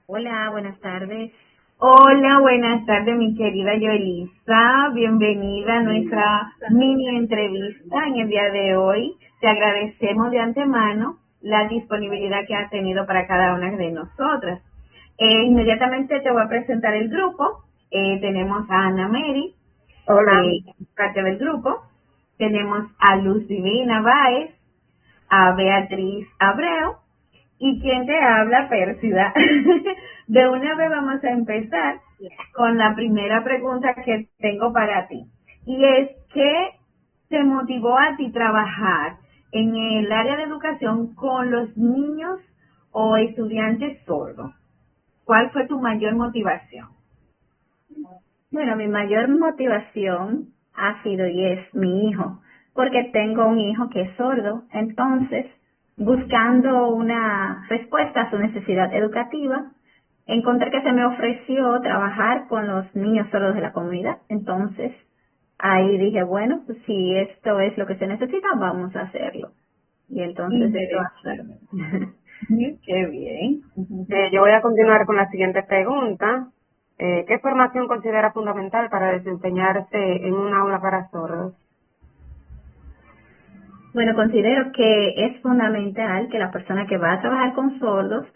Hola, buenas tardes. Hola, buenas tardes, mi querida Yolisa. Bienvenida a nuestra mini entrevista en el día de hoy. Te agradecemos de antemano la disponibilidad que has tenido para cada una de nosotras. Inmediatamente te voy a presentar el grupo. Tenemos a Ana Mary, Hola. parte del grupo. Tenemos a Luz Divina Báez, a Beatriz Abreu y quien te habla, Pérsida. De una vez vamos a empezar con la primera pregunta que tengo para ti. Y es, ¿qué te motivó a ti trabajar en el área de educación con los niños o estudiantes sordos? ¿Cuál fue tu mayor motivación? Bueno, mi mayor motivación ha sido y es mi hijo, porque tengo un hijo que es sordo, entonces, buscando una respuesta a su necesidad educativa, encontré que se me ofreció trabajar con los niños sordos de la comunidad. Entonces, ahí dije, bueno, pues si esto es lo que se necesita, vamos a hacerlo. Y entonces esto ha sido. Qué bien. Yo voy a continuar con la siguiente pregunta. ¿Qué formación considera fundamental para desempeñarse en un aula para sordos? Bueno, considero que es fundamental que la persona que va a trabajar con sordos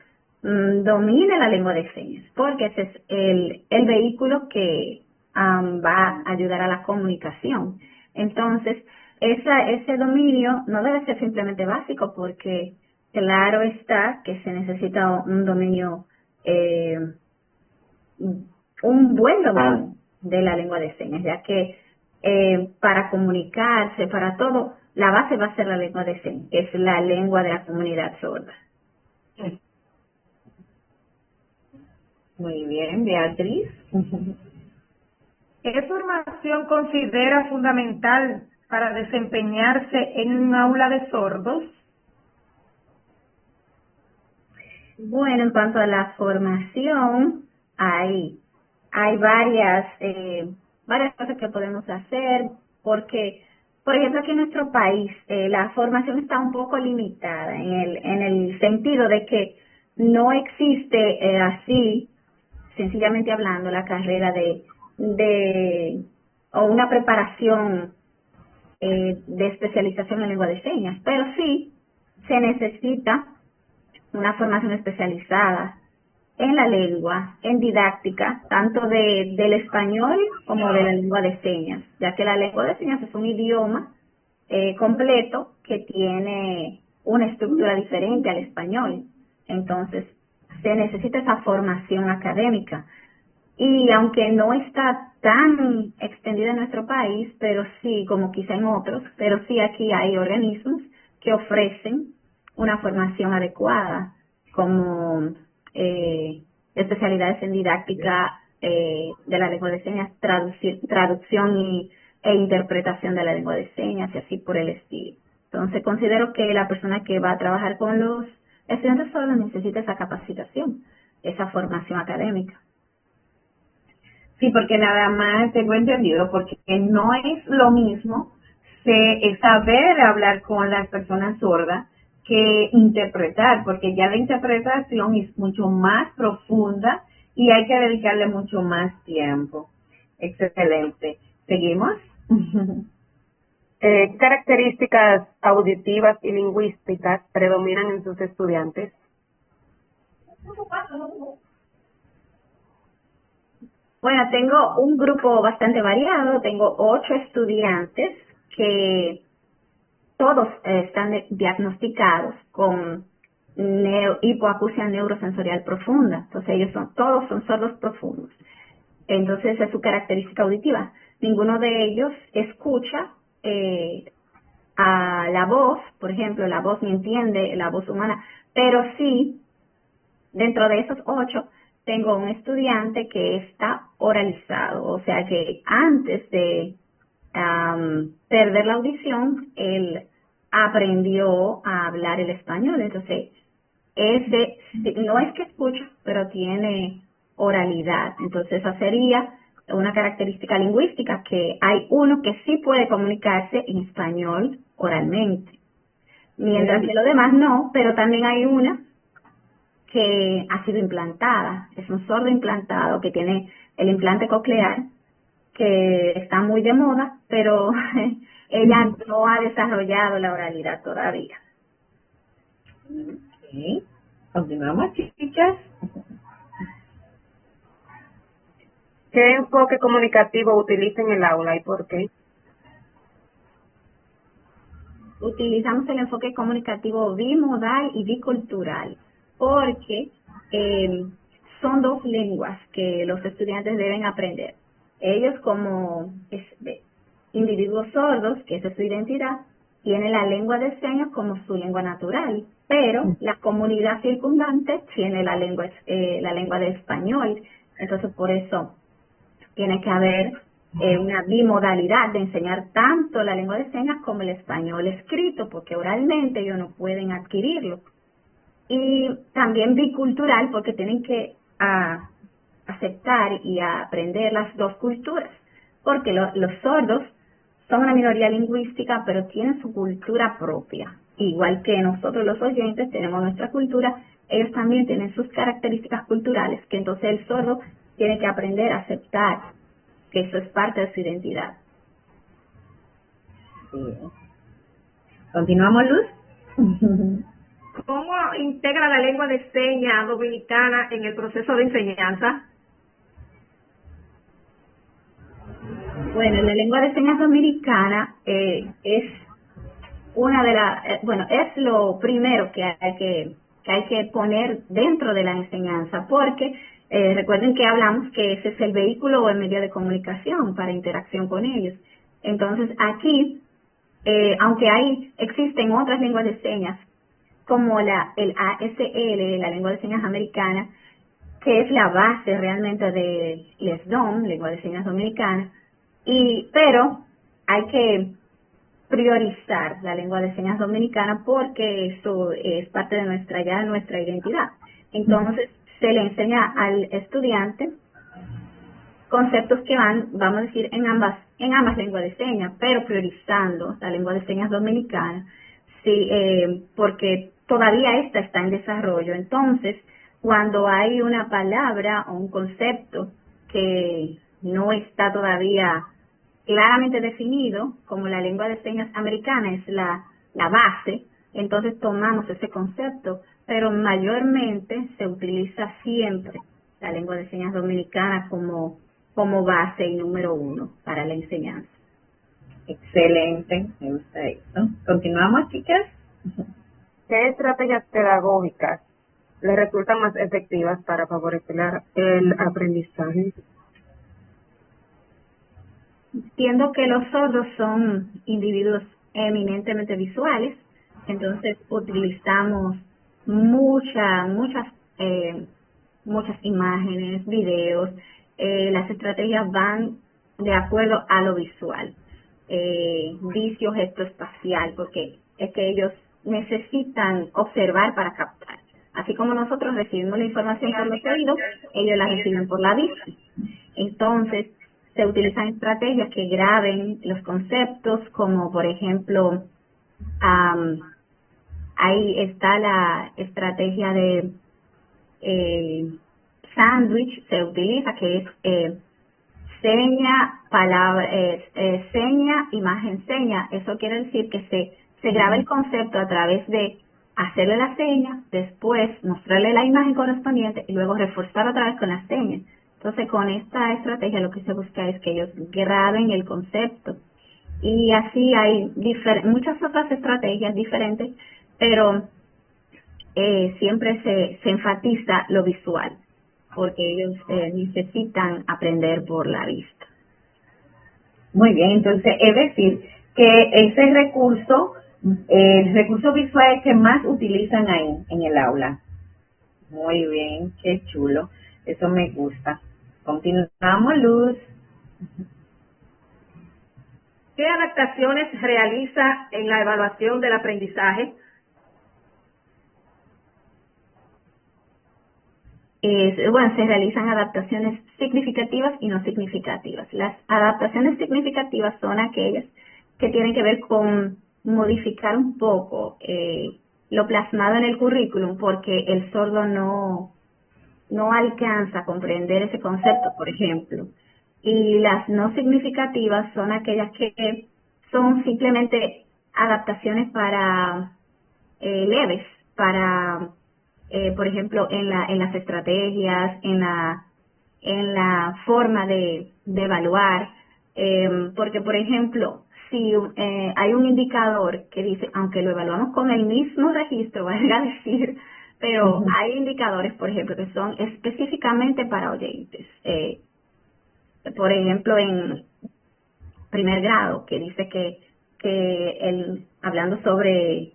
domine la lengua de señas, porque ese es el vehículo que va a ayudar a la comunicación. Entonces, ese dominio no debe ser simplemente básico, porque claro está que se necesita un dominio, un buen dominio de la lengua de señas, ya que para comunicarse, para todo, la base va a ser la lengua de señas, que es la lengua de la comunidad sorda. Muy bien, Beatriz. ¿Qué formación considera fundamental para desempeñarse en un aula de sordos? Bueno, en cuanto a la formación, hay varias cosas que podemos hacer, porque, por ejemplo, aquí en nuestro país, la formación está un poco limitada en el sentido de que no existe así, sencillamente hablando, la carrera o una preparación de especialización en lengua de señas, pero sí se necesita una formación especializada en la lengua, en didáctica, tanto del español como de la lengua de señas, ya que la lengua de señas es un idioma completo que tiene una estructura diferente al español. Entonces, se necesita esa formación académica. Y aunque no está tan extendida en nuestro país, pero sí, como quizá en otros, pero sí aquí hay organismos que ofrecen una formación adecuada, como especialidades en didáctica de la lengua de señas, traducción e interpretación de la lengua de señas y así por el estilo. Entonces considero que la persona que va a trabajar con los estudiantes solo necesita esa capacitación, esa formación académica. Sí, porque nada más tengo entendido, porque no es lo mismo saber hablar con las personas sordas que interpretar, porque ya la interpretación es mucho más profunda y hay que dedicarle mucho más tiempo. Excelente. ¿Seguimos? ¿Qué características auditivas y lingüísticas predominan en sus estudiantes? Bueno, tengo un grupo bastante variado, tengo 8 estudiantes que todos están diagnosticados con hipoacusia neurosensorial profunda. Entonces todos son sordos profundos. Entonces esa es su característica auditiva. Ninguno de ellos escucha a la voz, por ejemplo, la voz me entiende, la voz humana, pero sí, dentro de esos 8, tengo un estudiante que está oralizado, o sea que antes de perder la audición, él aprendió a hablar el español. Entonces, no es que escucha, pero tiene oralidad. Entonces, esa sería una característica lingüística, que hay uno que sí puede comunicarse en español oralmente. mientras que lo demás no, pero también hay una que ha sido implantada, es un sordo implantado que tiene el implante coclear, que está muy de moda, pero ella no ha desarrollado la oralidad todavía. Ok. Continuamos, chicas. ¿Qué enfoque comunicativo utiliza en el aula y por qué? Utilizamos el enfoque comunicativo bimodal y bicultural, porque son dos lenguas que los estudiantes deben aprender. Ellos como individuos sordos, que esa es su identidad, tienen la lengua de señas como su lengua natural, pero la comunidad circundante tiene la lengua de español. Entonces, por eso tiene que haber una bimodalidad de enseñar tanto la lengua de señas como el español escrito, porque oralmente ellos no pueden adquirirlo. Y también bicultural, porque tienen que aceptar y aprender las dos culturas, porque los sordos son una minoría lingüística, pero tienen su cultura propia. Igual que nosotros los oyentes tenemos nuestra cultura, ellos también tienen sus características culturales, que entonces el sordo tiene que aprender a aceptar que eso es parte de su identidad. Sí. Continuamos, Luz. ¿Cómo integra la lengua de señas dominicana en el proceso de enseñanza? Bueno, la lengua de señas dominicana es una de las, es lo primero que hay que poner dentro de la enseñanza, porque recuerden que hablamos que ese es el vehículo o el medio de comunicación para interacción con ellos. Entonces aquí, aunque existen otras lenguas de señas, como el ASL, la lengua de señas americana, que es la base realmente de LESDOM, lengua de señas dominicana, pero hay que priorizar la lengua de señas dominicana porque eso es parte de nuestra identidad. Entonces, se le enseña al estudiante conceptos que van, vamos a decir, en ambas lenguas de señas, pero priorizando la lengua de señas dominicana, sí, porque todavía esta está en desarrollo. Entonces, cuando hay una palabra o un concepto que no está todavía claramente definido, como la lengua de señas americana es la base, entonces tomamos ese concepto, pero mayormente se utiliza siempre la lengua de señas dominicana como base y número uno para la enseñanza. Excelente, me gusta eso. Continuamos, chicas. ¿Qué estrategias pedagógicas les resultan más efectivas para favorecer el aprendizaje? Entiendo que los sordos son individuos eminentemente visuales, entonces utilizamos muchas imágenes, videos. Las estrategias van de acuerdo a lo visual, vicio gesto espacial, porque es que ellos necesitan observar para captar. Así como nosotros recibimos la información por los oídos, ellos la reciben por la vista. Entonces, se utilizan estrategias que graben los conceptos, como por ejemplo, ahí está la estrategia de sándwich, se utiliza, que es seña, palabra, seña, imagen, seña. Eso quiere decir que se graba el concepto a través de hacerle la seña, después mostrarle la imagen correspondiente y luego reforzar otra vez con la seña. Entonces, con esta estrategia lo que se busca es que ellos graben el concepto. Y así hay muchas otras estrategias diferentes, pero siempre se enfatiza lo visual, porque ellos necesitan aprender por la vista. Muy bien, entonces es decir que ese recurso, el recurso visual que más utilizan ahí en el aula. Muy bien, qué chulo, eso me gusta. Continuamos, Luz. ¿Qué adaptaciones realiza en la evaluación del aprendizaje? Se realizan adaptaciones significativas y no significativas. Las adaptaciones significativas son aquellas que tienen que ver con modificar un poco lo plasmado en el currículum porque el sordo no alcanza a comprender ese concepto, por ejemplo. Y las no significativas son aquellas que son simplemente adaptaciones para leves, para, por ejemplo, en las estrategias, en la forma de evaluar, porque, por ejemplo, si hay un indicador que dice, aunque lo evaluamos con el mismo registro, valga decir, pero hay indicadores, por ejemplo, que son específicamente para oyentes. Por ejemplo, en primer grado, que dice que hablando sobre,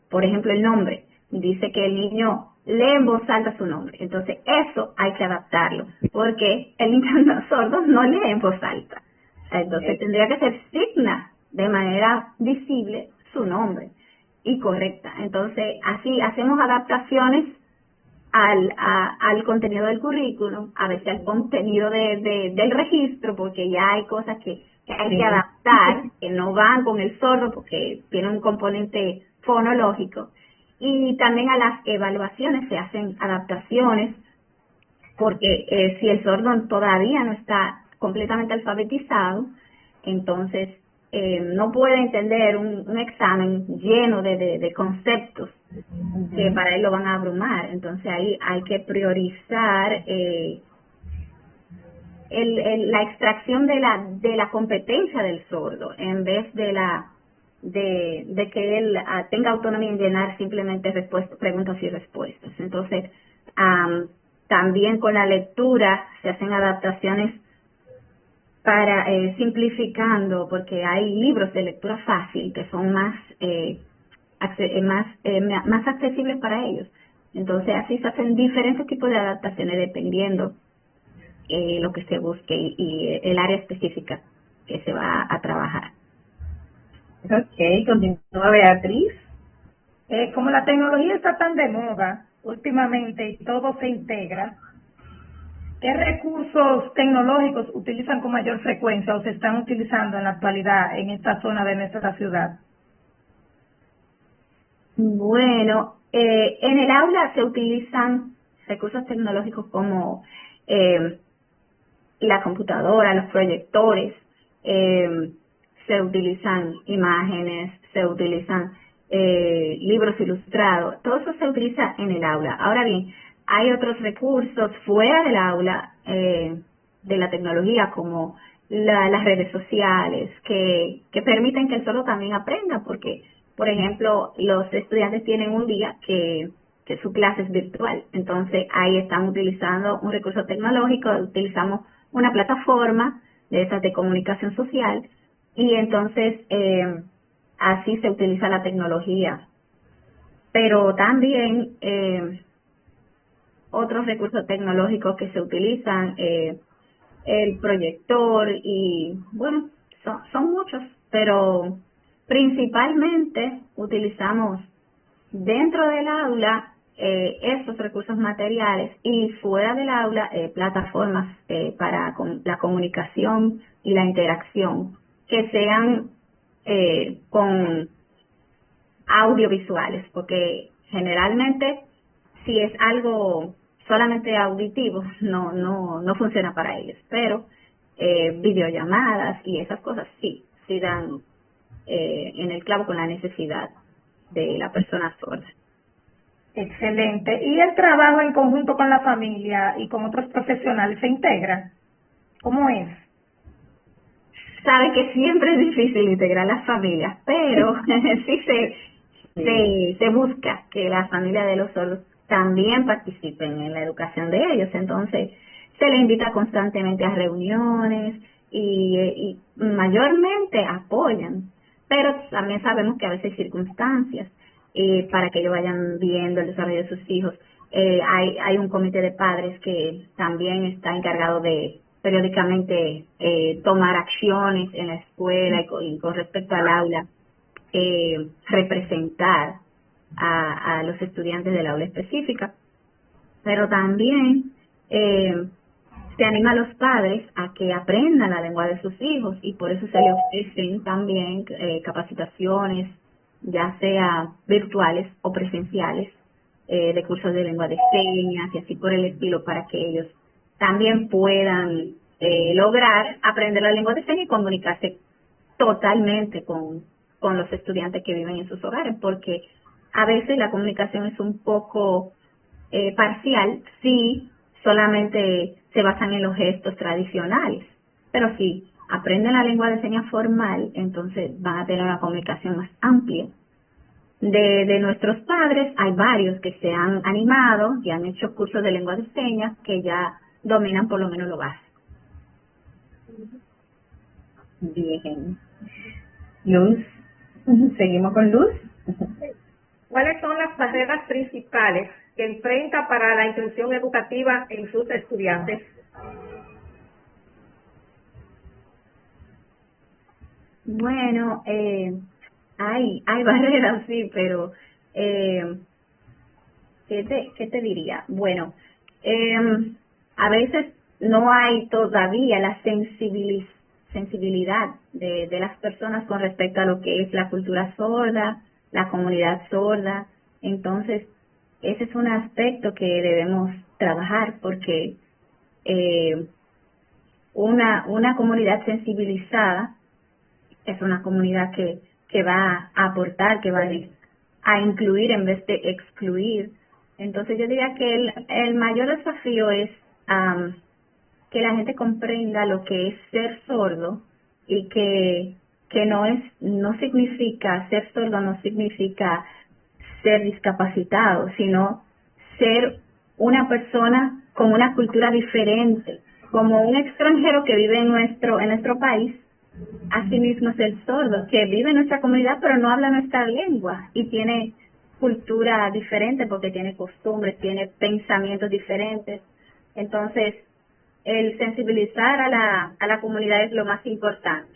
por ejemplo, el nombre, dice que el niño lee en voz alta su nombre. Entonces, eso hay que adaptarlo, porque el niño sordo no lee en voz alta. Entonces, tendría que ser signa de manera visible su nombre y correcta. Entonces, así hacemos adaptaciones al contenido del currículum, a veces al contenido del registro, porque ya hay cosas que hay que adaptar, que no van con el sordo porque tiene un componente fonológico. Y también a las evaluaciones se hacen adaptaciones, porque si el sordo todavía no está completamente alfabetizado, entonces no puede entender un examen lleno de conceptos que para él lo van a abrumar. Entonces ahí hay que priorizar la extracción de la competencia del sordo en vez de que él tenga autonomía en llenar simplemente preguntas y respuestas. Entonces también con la lectura se hacen adaptaciones para simplificando, porque hay libros de lectura fácil que son más accesibles para ellos. Entonces así se hacen diferentes tipos de adaptaciones dependiendo lo que se busque y el área específica que se va a trabajar. Ok, continúa Beatriz. Como la tecnología está tan de moda últimamente y todo se integra, ¿qué recursos tecnológicos utilizan con mayor frecuencia o se están utilizando en la actualidad en esta zona de nuestra ciudad? Bueno, en el aula se utilizan recursos tecnológicos como la computadora, los proyectores, se utilizan imágenes, se utilizan libros ilustrados, todo eso se utiliza en el aula. Ahora bien, hay otros recursos fuera del aula de la tecnología como las redes sociales que permiten que el sordo también aprenda, porque por ejemplo los estudiantes tienen un día que su clase es virtual, entonces ahí están utilizando un recurso tecnológico, utilizamos una plataforma de esas de comunicación social y entonces así se utiliza la tecnología. Pero también otros recursos tecnológicos que se utilizan, el proyector y bueno, son muchos, pero principalmente utilizamos dentro del aula estos recursos materiales y fuera del aula plataformas para la comunicación y la interacción que sean con audiovisuales, porque generalmente si es algo solamente auditivo no funciona para ellos, pero videollamadas y esas cosas sí dan en el clavo con la necesidad de la persona sorda. Excelente. ¿Y el trabajo en conjunto con la familia y con otros profesionales se integra? ¿Cómo es? Sabe que siempre es difícil integrar las familias, pero sí se busca que la familia de los sordos también participen en la educación de ellos. Entonces se les invita constantemente a reuniones y mayormente apoyan, pero también sabemos que a veces hay circunstancias para que ellos vayan viendo el desarrollo de sus hijos. Hay un comité de padres que también está encargado de periódicamente tomar acciones en la escuela y con respecto al aula, representar a los estudiantes del aula específica, pero también se anima a los padres a que aprendan la lengua de sus hijos y por eso se les ofrecen también capacitaciones, ya sea virtuales o presenciales, de cursos de lengua de señas y así por el estilo, para que ellos también puedan lograr aprender la lengua de señas y comunicarse totalmente con los estudiantes que viven en sus hogares, porque a veces la comunicación es un poco parcial si solamente se basan en los gestos tradicionales, pero si aprenden la lengua de señas formal, entonces van a tener una comunicación más amplia. De nuestros padres hay varios que se han animado y han hecho cursos de lengua de señas que ya dominan por lo menos lo básico. Bien. Luz, seguimos con Luz. ¿Cuáles son las barreras principales que enfrenta para la inclusión educativa en sus estudiantes? Bueno, hay barreras, sí, pero ¿qué te diría? Bueno, a veces no hay todavía la sensibilidad de las personas con respecto a lo que es la cultura sorda, la comunidad sorda. Entonces, ese es un aspecto que debemos trabajar porque una comunidad sensibilizada es una comunidad que va a aportar, que va a incluir en vez de excluir. Entonces yo diría que el mayor desafío es que la gente comprenda lo que es ser sordo y que no significa, ser sordo no significa ser discapacitado, sino ser una persona con una cultura diferente, como un extranjero que vive en nuestro país. Asimismo es el sordo, que vive en nuestra comunidad pero no habla nuestra lengua y tiene cultura diferente porque tiene costumbres, tiene pensamientos diferentes. Entonces, el sensibilizar a la comunidad es lo más importante.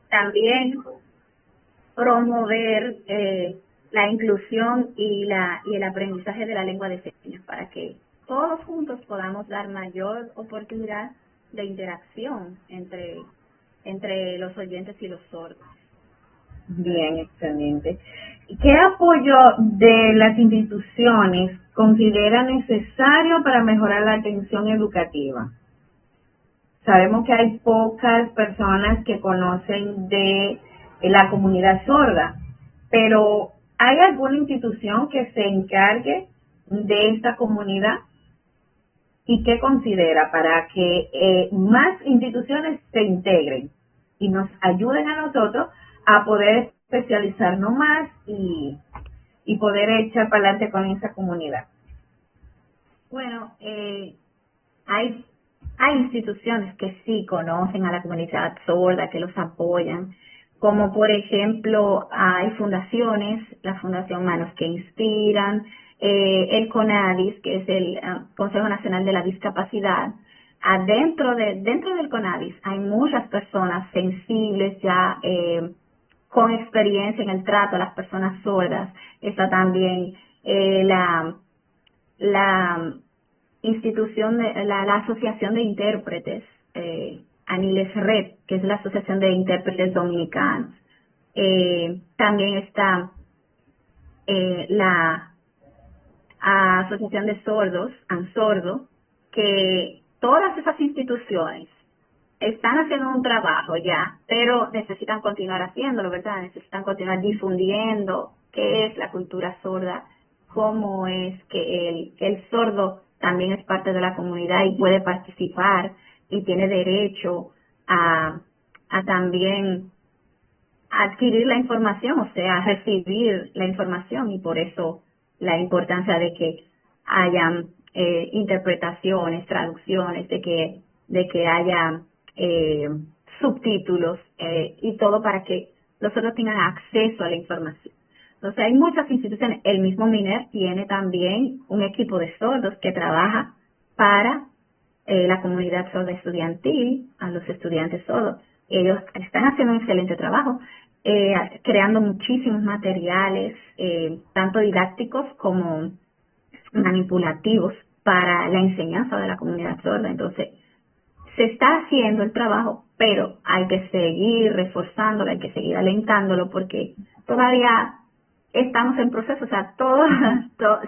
También promover la inclusión y el aprendizaje de la lengua de señas para que todos juntos podamos dar mayor oportunidad de interacción entre los oyentes y los sordos. Bien, excelente. ¿Qué apoyo de las instituciones considera necesario para mejorar la atención educativa? Sabemos que hay pocas personas que conocen de la comunidad sorda, pero ¿hay alguna institución que se encargue de esta comunidad? ¿Y qué considera para que más instituciones se integren y nos ayuden a nosotros a poder especializarnos más y poder echar para adelante con esa comunidad? Bueno, hay instituciones que sí conocen a la comunidad sorda, que los apoyan, como por ejemplo hay fundaciones, la Fundación Manos que Inspiran, el CONADIS, que es el Consejo Nacional de la Discapacidad. Dentro del CONADIS hay muchas personas sensibles ya con experiencia en el trato a las personas sordas. Está también la institución la Asociación de Intérpretes, ANILES Red, que es la Asociación de Intérpretes Dominicanos. También está la Asociación de Sordos, ANSORDO, que todas esas instituciones están haciendo un trabajo ya, pero necesitan continuar haciéndolo, ¿verdad? Necesitan continuar difundiendo qué es la cultura sorda, cómo es que el sordo también es parte de la comunidad y puede participar y tiene derecho a también adquirir la información, o sea, recibir la información, y por eso la importancia de que hayan interpretaciones, traducciones, de que haya subtítulos y todo para que los sordos tengan acceso a la información. Entonces hay muchas instituciones, el mismo MINER tiene también un equipo de sordos que trabaja para la comunidad sorda estudiantil, a los estudiantes sordos. Ellos están haciendo un excelente trabajo, creando muchísimos materiales, tanto didácticos como manipulativos para la enseñanza de la comunidad sorda. Entonces, se está haciendo el trabajo, pero hay que seguir reforzándolo, hay que seguir alentándolo porque todavía estamos en proceso, o sea,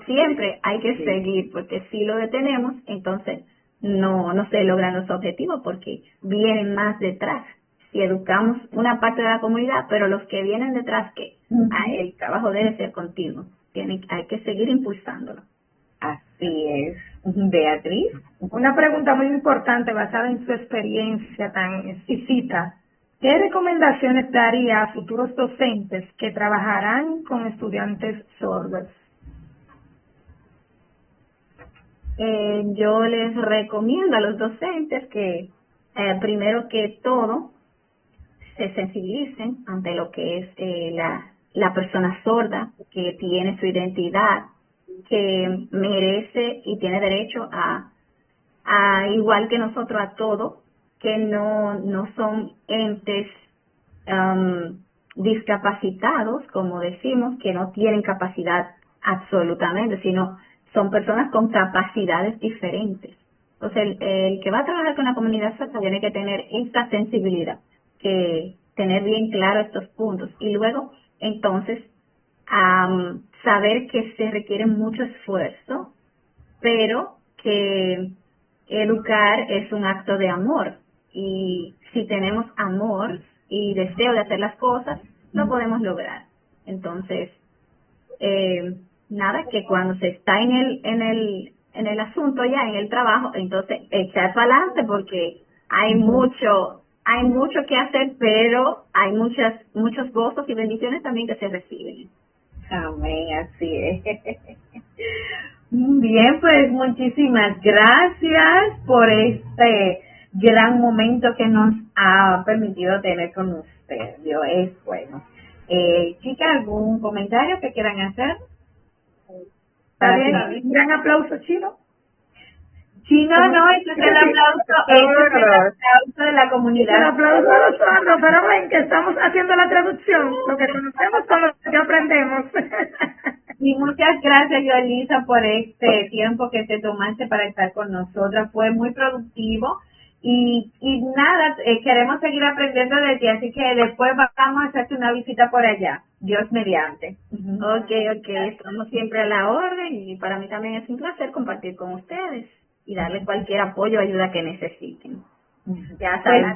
siempre hay que seguir, porque si lo detenemos, entonces no se logran los objetivos porque vienen más detrás. Si educamos una parte de la comunidad, pero los que vienen detrás, que el trabajo debe ser continuo, hay que seguir impulsándolo. Así es. Beatriz. Una pregunta muy importante basada en su experiencia tan exquisita. ¿Qué recomendaciones daría a futuros docentes que trabajarán con estudiantes sordos? Yo les recomiendo a los docentes que primero que todo se sensibilicen ante lo que es la persona sorda, que tiene su identidad, que merece y tiene derecho a igual que nosotros, a todo, que no son entes discapacitados, como decimos, que no tienen capacidad absolutamente, sino son personas con capacidades diferentes. Entonces, el que va a trabajar con la comunidad sorda tiene que tener esta sensibilidad, que tener bien claro estos puntos y luego, entonces, saber que se requiere mucho esfuerzo, pero que educar es un acto de amor y si tenemos amor y deseo de hacer las cosas, lo podemos lograr. Entonces, nada, que cuando se está en el asunto ya, en el trabajo, entonces echar para adelante porque hay mucho que hacer, pero hay muchos gozos y bendiciones también que se reciben. Amén, así es. Bien, pues muchísimas gracias por este gran momento que nos ha permitido tener con usted. Es bueno. Chicas, ¿algún comentario que quieran hacer? ¿Está bien? Un gran aplauso, Chino. Chino, no, este es el aplauso de la comunidad. El aplauso a los sordos, pero ven que estamos haciendo la traducción, lo que conocemos con lo que aprendemos. Y muchas gracias, Yoelisa, por este tiempo que te tomaste para estar con nosotras. Fue muy productivo y nada, queremos seguir aprendiendo de ti, así que después vamos a hacerte una visita por allá, Dios mediante. Ok, estamos siempre a la orden y para mí también es un placer compartir con ustedes y darles cualquier apoyo o ayuda que necesiten. Ya saben.